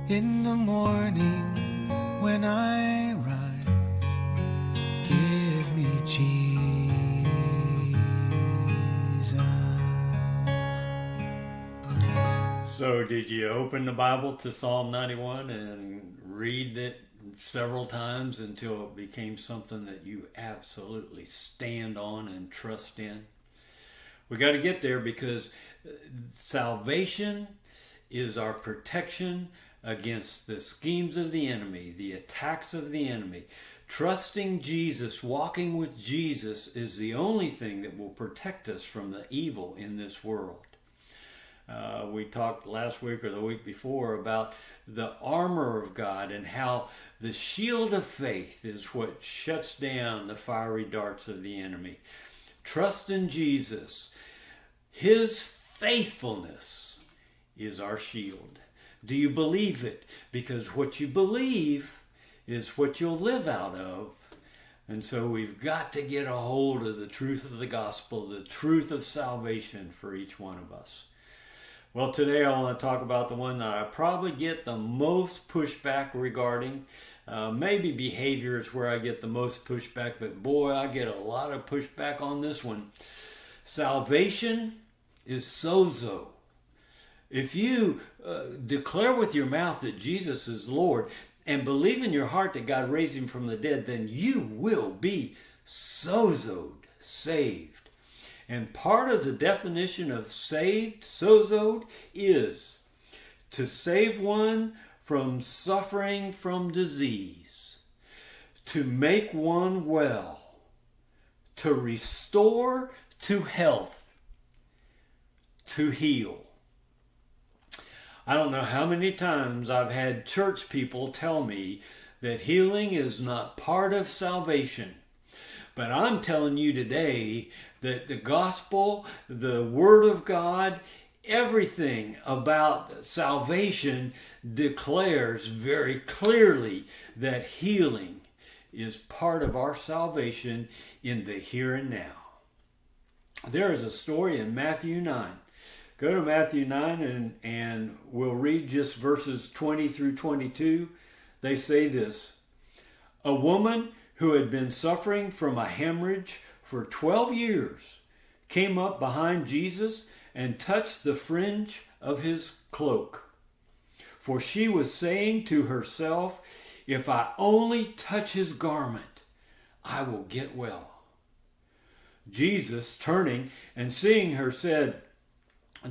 In the morning when I rise, give me Jesus. So did you open the Bible to Psalm 91 and read it several times until it became something that you absolutely stand on and trust in? We got to get there, because salvation is our protection against the schemes of the enemy, the attacks of the enemy. Trusting Jesus, walking with Jesus, is the only thing that will protect us from the evil in this world. We talked last week or the week before about the armor of God and how the shield of faith is what shuts down the fiery darts of the enemy. Trust in Jesus. His faithfulness is our shield. Do you believe it? Because what you believe is what you'll live out of. And so we've got to get a hold of the truth of the gospel, the truth of salvation for each one of us. Well, today I want to talk about the one that I probably get the most pushback regarding. Maybe behavior is where I get the most pushback, but boy, I get a lot of pushback on this one. Salvation is sozo. If you declare with your mouth that Jesus is Lord and believe in your heart that God raised him from the dead, then you will be sozoed, saved. And part of the definition of saved, sozoed, is to save one from suffering from disease, to make one well, to restore to health, to heal. I don't know how many times I've had church people tell me that healing is not part of salvation. But I'm telling you today that the gospel, the Word of God, everything about salvation declares very clearly that healing is part of our salvation in the here and now. There is a story in Matthew 9. Go to Matthew 9 and we'll read just verses 20 through 22. They say this: a woman who had been suffering from a hemorrhage for 12 years came up behind Jesus and touched the fringe of his cloak. For she was saying to herself, "If I only touch his garment, I will get well." Jesus, turning and seeing her, said,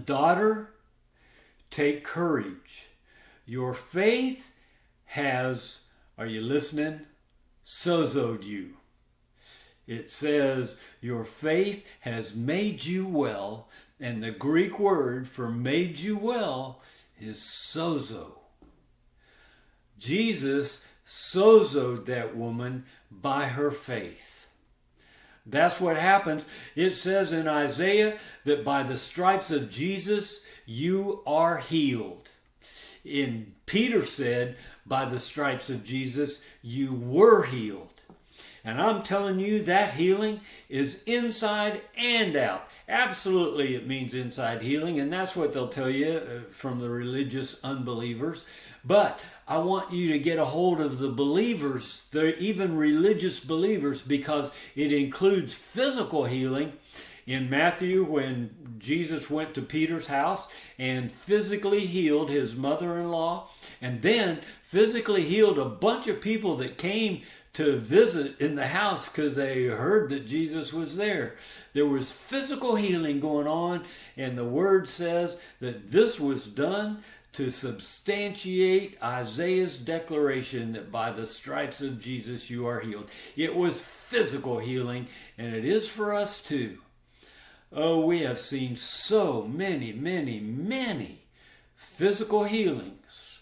"Daughter, take courage. Your faith has," are you listening? "Sozoed you." It says, your faith has made you well, and the Greek word for made you well is sozo. Jesus sozoed that woman by her faith. That's what happens. It says in Isaiah that by the stripes of Jesus, you are healed. And Peter said, by the stripes of Jesus, you were healed. And I'm telling you, that healing is inside and out. Absolutely, it means inside healing, and that's what they'll tell you from the religious unbelievers. But I want you to get a hold of the believers, even religious believers, because it includes physical healing. In Matthew, when Jesus went to Peter's house and physically healed his mother-in-law, and then physically healed a bunch of people that came to visit in the house because they heard that Jesus was there. There was physical healing going on, and the word says that this was done to substantiate Isaiah's declaration that by the stripes of Jesus you are healed. It was physical healing, and it is for us too. Oh, we have seen so many, many, many physical healings.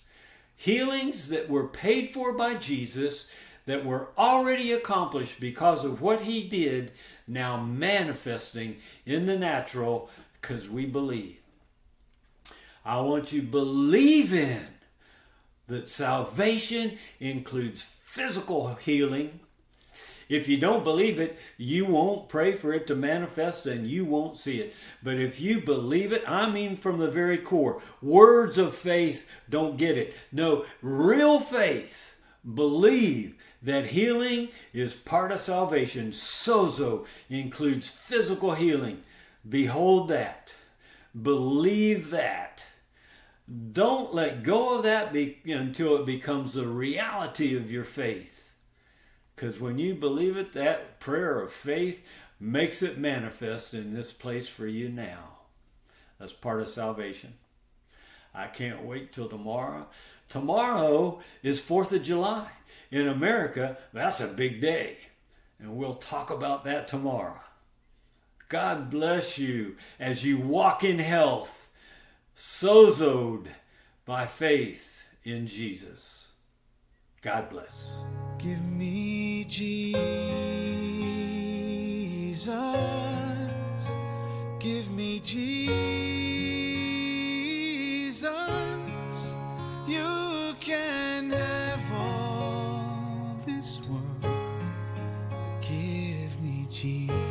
Healings that were paid for by Jesus, that were already accomplished because of what he did, now manifesting in the natural because we believe. I want you to believe in that salvation includes physical healing. If you don't believe it, you won't pray for it to manifest and you won't see it. But if you believe it, I mean from the very core, words of faith don't get it. No, real faith, believe that healing is part of salvation. Sozo includes physical healing. Behold that. Believe that. Don't let go of that until it becomes the reality of your faith. Because when you believe it, that prayer of faith makes it manifest in this place for you now. That's part of salvation. I can't wait till tomorrow. Tomorrow is 4th of July. In America, that's a big day. And we'll talk about that tomorrow. God bless you as you walk in health, sozoed by faith in Jesus. God bless. Give me Jesus. Give me Jesus. You can have all this world, but give me Jesus.